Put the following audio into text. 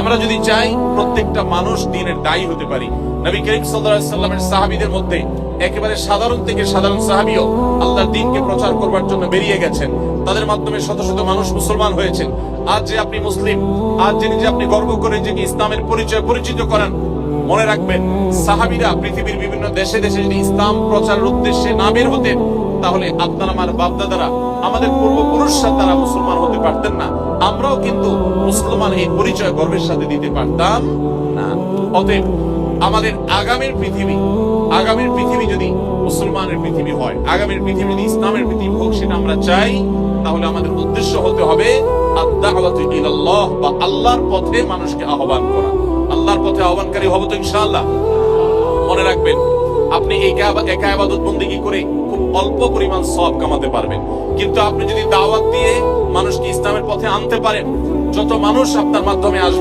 আমরা যদি চাই প্রত্যেকটা মানুষ দ্বীনের দায়ী হতে পারি। নবী করিম সাল্লাল্লাহু আলাইহি সাল্লামের সাহাবীদের মধ্যে একেবারে সাধারণ থেকে সাধারণ সাহাবীও আল্লাহর দ্বীনকে প্রচার করবার জন্য বেরিয়ে গেছেন। তাদের মাধ্যমে শত শত মানুষ মুসলমান হয়েছেন। আজ যে আপনি মুসলিম, আজ যে নিজে আপনি গর্ব করে যে ইসলামের পরিচয় পরিচিত করেন, মনে রাখবেন সাহাবীরা পৃথিবীর বিভিন্ন দেশে দেশে যদি ইসলাম প্রচারের উদ্দেশ্যে না বের হতেন, তাহলে আপনার আমার বাপদাদারা, আমাদের পূর্বপুরুষরা তারা মুসলমান হতে পারতেন না। আমরাও কিন্তু মুসলমান এই পরিচয় গর্বের সাথে দিতে পারতাম না। অতএব আমাদের আগামীর পৃথিবী যদি মুসলমানের পৃথিবী হয়, আগামীর পৃথিবী যদি ইসলামের পৃথিবী হোক, সেটা আমরা চাই, তাহলে আমাদের উদ্দেশ্য হতে হবে আদ-দাওয়াতু ইলাল্লাহ, বা আল্লাহর পথে মানুষকে আহ্বান করা। আল্লাহর পথে আহ্বানকারী হব তো ইনশাআল্লাহ। মনে রাখবেন, আপনি একা ইবাদত বন্দেগী করে খুব অল্প পরিমাণ সওয়াব কামাতে পারবেন, কিন্তু আপনি যদি দাওয়াত দিয়ে মানুষকে ইসলামের পথে আনতে পারেন, যত মানুষ আপনার মাধ্যমে আসবে